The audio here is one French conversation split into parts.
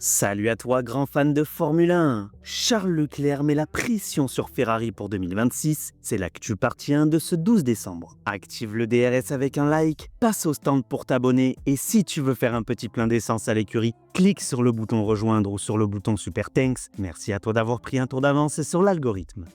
Salut à toi, grand fan de Formule 1. Charles Leclerc met la pression sur Ferrari pour 2026. C'est l'actu partie 1 de ce 12 décembre. Active le DRS avec un like, passe au stand pour t'abonner et si tu veux faire un petit plein d'essence à l'écurie, clique sur le bouton rejoindre ou sur le bouton super thanks. Merci à toi d'avoir pris un tour d'avance sur l'algorithme.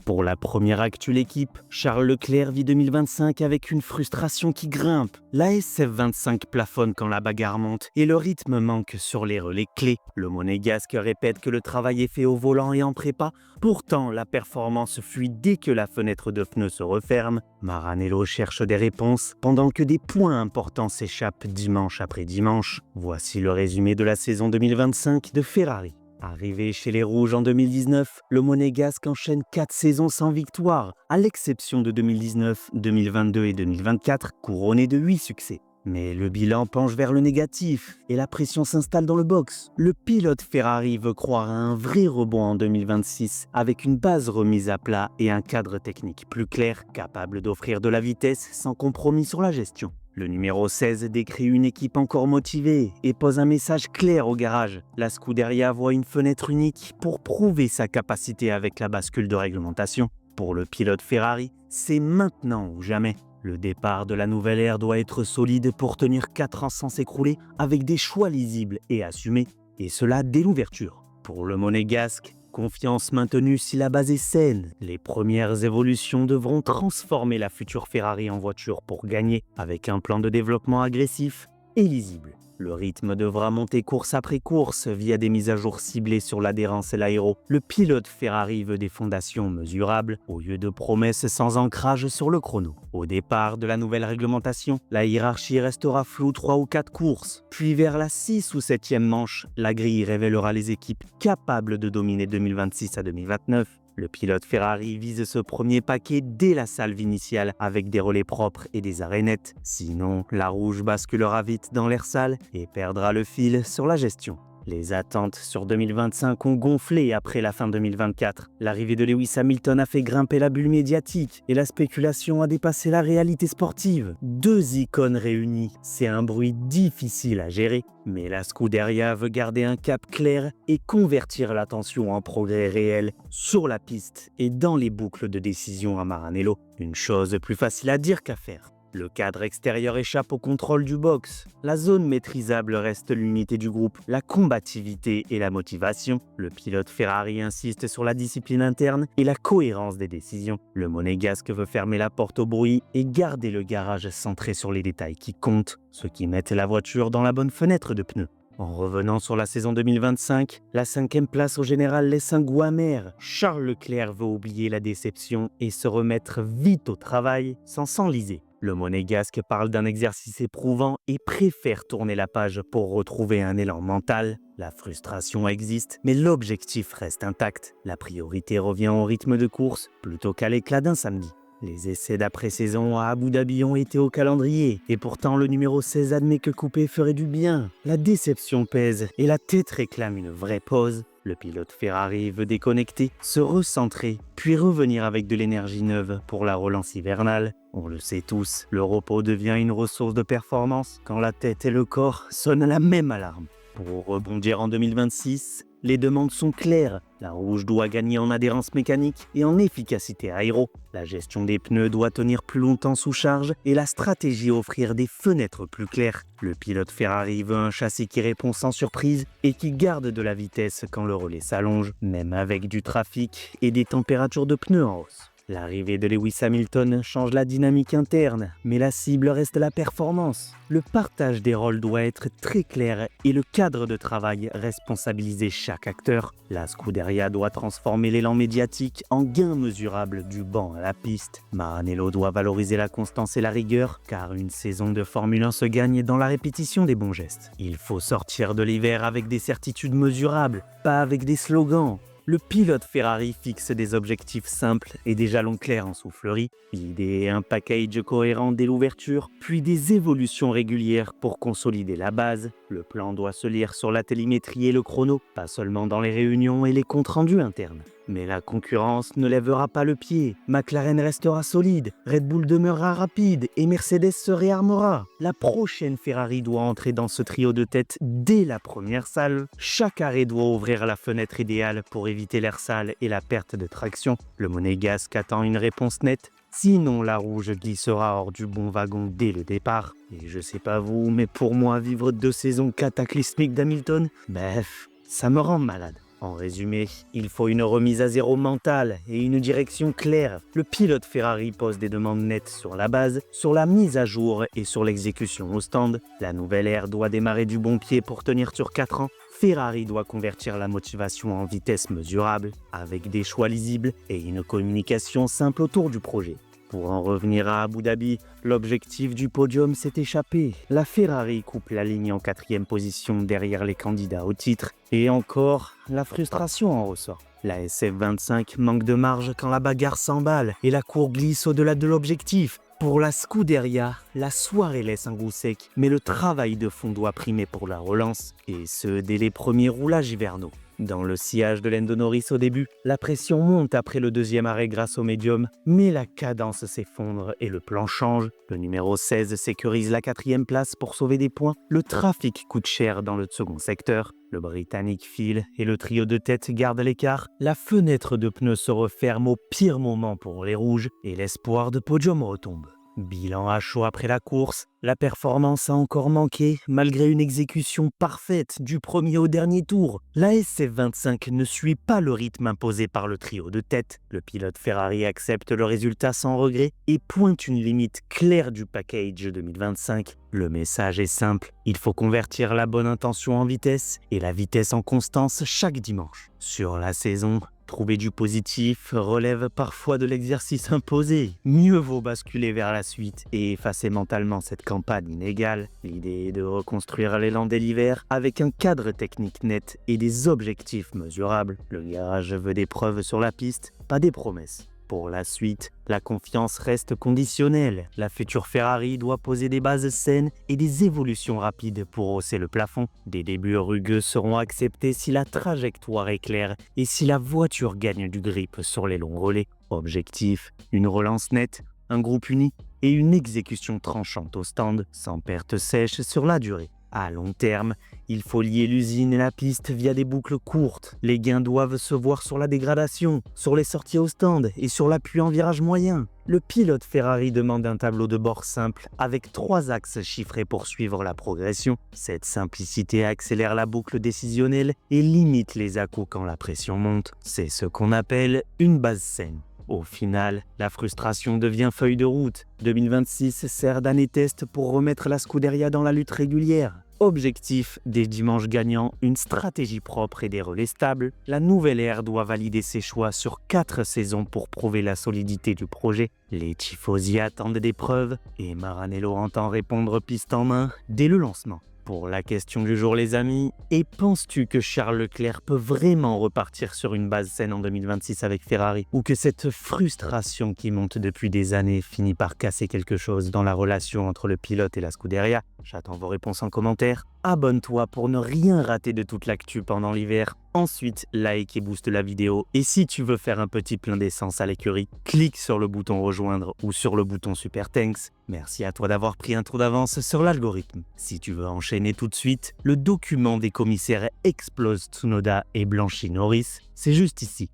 Pour la première actu l'équipe, Charles Leclerc vit 2025 avec une frustration qui grimpe. La SF25 plafonne quand la bagarre monte et le rythme manque sur les relais clés. Le monégasque répète que le travail est fait au volant et en prépa. Pourtant, la performance fuit dès que la fenêtre de pneus se referme. Maranello cherche des réponses pendant que des points importants s'échappent dimanche après dimanche. Voici le résumé de la saison 2025 de Ferrari. Arrivé chez les Rouges en 2019, le monégasque enchaîne 4 saisons sans victoire, à l'exception de 2019, 2022 et 2024, couronné de 8 succès. Mais le bilan penche vers le négatif et la pression s'installe dans le box. Le pilote Ferrari veut croire à un vrai rebond en 2026 avec une base remise à plat et un cadre technique plus clair, capable d'offrir de la vitesse sans compromis sur la gestion. Le numéro 16 décrit une équipe encore motivée et pose un message clair au garage. La Scuderia voit une fenêtre unique pour prouver sa capacité avec la bascule de réglementation. Pour le pilote Ferrari, c'est maintenant ou jamais. Le départ de la nouvelle ère doit être solide pour tenir 4 ans sans s'écrouler avec des choix lisibles et assumés, et cela dès l'ouverture. Pour le monégasque, confiance maintenue si la base est saine. Les premières évolutions devront transformer la future Ferrari en voiture pour gagner, avec un plan de développement agressif et lisible. Le rythme devra monter course après course via des mises à jour ciblées sur l'adhérence et l'aéro. Le pilote Ferrari veut des fondations mesurables au lieu de promesses sans ancrage sur le chrono. Au départ de la nouvelle réglementation, la hiérarchie restera floue 3 ou 4 courses. Puis vers la 6 ou 7e manche, la grille révélera les équipes capables de dominer 2026 à 2029. Le pilote Ferrari vise ce premier paquet dès la salve initiale avec des relais propres et des arrêts nets. Sinon, la rouge basculera vite dans l'air sale et perdra le fil sur la gestion. Les attentes sur 2025 ont gonflé après la fin 2024. L'arrivée de Lewis Hamilton a fait grimper la bulle médiatique et la spéculation a dépassé la réalité sportive. 2 icônes réunies, c'est un bruit difficile à gérer. Mais la Scuderia veut garder un cap clair et convertir l'attention en progrès réel sur la piste et dans les boucles de décision à Maranello. Une chose plus facile à dire qu'à faire. Le cadre extérieur échappe au contrôle du box. La zone maîtrisable reste l'unité du groupe, la combativité et la motivation. Le pilote Ferrari insiste sur la discipline interne et la cohérence des décisions. Le monégasque veut fermer la porte au bruit et garder le garage centré sur les détails qui comptent, ce qui met la voiture dans la bonne fenêtre de pneus. En revenant sur la saison 2025, la 5e place au général laisse un goût amer. Charles Leclerc veut oublier la déception et se remettre vite au travail sans s'enliser. Le monégasque parle d'un exercice éprouvant et préfère tourner la page pour retrouver un élan mental. La frustration existe, mais l'objectif reste intact. La priorité revient au rythme de course plutôt qu'à l'éclat d'un samedi. Les essais d'après-saison à Abu Dhabi ont été au calendrier, et pourtant le numéro 16 admet que couper ferait du bien. La déception pèse et la tête réclame une vraie pause. Le pilote Ferrari veut déconnecter, se recentrer, puis revenir avec de l'énergie neuve pour la relance hivernale. On le sait tous, le repos devient une ressource de performance quand la tête et le corps sonnent la même alarme. Pour rebondir en 2026, les demandes sont claires. La rouge doit gagner en adhérence mécanique et en efficacité aéro. La gestion des pneus doit tenir plus longtemps sous charge et la stratégie offrir des fenêtres plus claires. Le pilote Ferrari veut un châssis qui répond sans surprise et qui garde de la vitesse quand le relais s'allonge, même avec du trafic et des températures de pneus en hausse. L'arrivée de Lewis Hamilton change la dynamique interne, mais la cible reste la performance. Le partage des rôles doit être très clair et le cadre de travail responsabiliser chaque acteur. La Scuderia doit transformer l'élan médiatique en gain mesurable du banc à la piste. Maranello doit valoriser la constance et la rigueur, car une saison de Formule 1 se gagne dans la répétition des bons gestes. Il faut sortir de l'hiver avec des certitudes mesurables, pas avec des slogans. Le pilote Ferrari fixe des objectifs simples et des jalons clairs en soufflerie. L'idée est un package cohérent dès l'ouverture, puis des évolutions régulières pour consolider la base. Le plan doit se lire sur la télémétrie et le chrono, pas seulement dans les réunions et les comptes rendus internes. Mais la concurrence ne lèvera pas le pied. McLaren restera solide, Red Bull demeurera rapide et Mercedes se réarmera. La prochaine Ferrari doit entrer dans ce trio de tête dès la première salve. Chaque arrêt doit ouvrir la fenêtre idéale pour éviter l'air sale et la perte de traction. Le monégasque attend une réponse nette. Sinon, la rouge glissera hors du bon wagon dès le départ. Et je sais pas vous, mais pour moi, vivre 2 saisons cataclysmiques d'Hamilton, bref, ça me rend malade. En résumé, il faut une remise à zéro mentale et une direction claire. Le pilote Ferrari pose des demandes nettes sur la base, sur la mise à jour et sur l'exécution au stand. La nouvelle ère doit démarrer du bon pied pour tenir sur 4 ans. Ferrari doit convertir la motivation en vitesse mesurable, avec des choix lisibles et une communication simple autour du projet. Pour en revenir à Abu Dhabi, l'objectif du podium s'est échappé. La Ferrari coupe la ligne en 4e position derrière les candidats au titre. Et encore, la frustration en ressort. La SF25 manque de marge quand la bagarre s'emballe et la cour glisse au-delà de l'objectif. Pour la Scuderia, la soirée laisse un goût sec, mais le travail de fond doit primer pour la relance, et ce dès les premiers roulages hivernaux. Dans le sillage de Lando Norris au début, la pression monte après le 2e arrêt grâce au médium, mais la cadence s'effondre et le plan change. Le numéro 16 sécurise la 4e place pour sauver des points. Le trafic coûte cher dans le second secteur. Le Britannique file et le trio de tête garde l'écart. La fenêtre de pneus se referme au pire moment pour les rouges et l'espoir de podium retombe. Bilan à chaud après la course, la performance a encore manqué malgré une exécution parfaite du premier au dernier tour. La SF25 ne suit pas le rythme imposé par le trio de tête. Le pilote Ferrari accepte le résultat sans regret et pointe une limite claire du package 2025. Le message est simple, il faut convertir la bonne intention en vitesse et la vitesse en constance chaque dimanche. Sur la saison, trouver du positif relève parfois de l'exercice imposé. Mieux vaut basculer vers la suite et effacer mentalement cette campagne inégale. L'idée est de reconstruire l'élan dès l'hiver avec un cadre technique net et des objectifs mesurables. Le garage veut des preuves sur la piste, pas des promesses. Pour la suite, la confiance reste conditionnelle. La future Ferrari doit poser des bases saines et des évolutions rapides pour hausser le plafond. Des débuts rugueux seront acceptés si la trajectoire est claire et si la voiture gagne du grip sur les longs relais. Objectif, une relance nette, un groupe uni et une exécution tranchante au stand, sans perte sèche sur la durée. À long terme, il faut lier l'usine et la piste via des boucles courtes. Les gains doivent se voir sur la dégradation, sur les sorties au stand et sur l'appui en virage moyen. Le pilote Ferrari demande un tableau de bord simple avec 3 axes chiffrés pour suivre la progression. Cette simplicité accélère la boucle décisionnelle et limite les à-coups quand la pression monte. C'est ce qu'on appelle une base saine. Au final, la frustration devient feuille de route. 2026 sert d'année test pour remettre la Scuderia dans la lutte régulière. Objectif, des dimanches gagnants, une stratégie propre et des relais stables. La nouvelle ère doit valider ses choix sur 4 saisons pour prouver la solidité du projet. Les tifosi attendent des preuves et Maranello entend répondre piste en main dès le lancement. Pour la question du jour les amis, et penses-tu que Charles Leclerc peut vraiment repartir sur une base saine en 2026 avec Ferrari? Ou que cette frustration qui monte depuis des années finit par casser quelque chose dans la relation entre le pilote et la Scuderia? J'attends vos réponses en commentaire. Abonne-toi pour ne rien rater de toute l'actu pendant l'hiver. Ensuite, like et booste la vidéo. Et si tu veux faire un petit plein d'essence à l'écurie, clique sur le bouton rejoindre ou sur le bouton super thanks. Merci à toi d'avoir pris un tour d'avance sur l'algorithme. Si tu veux enchaîner tout de suite, le document des commissaires explose Tsunoda et blanchit Norris, c'est juste ici.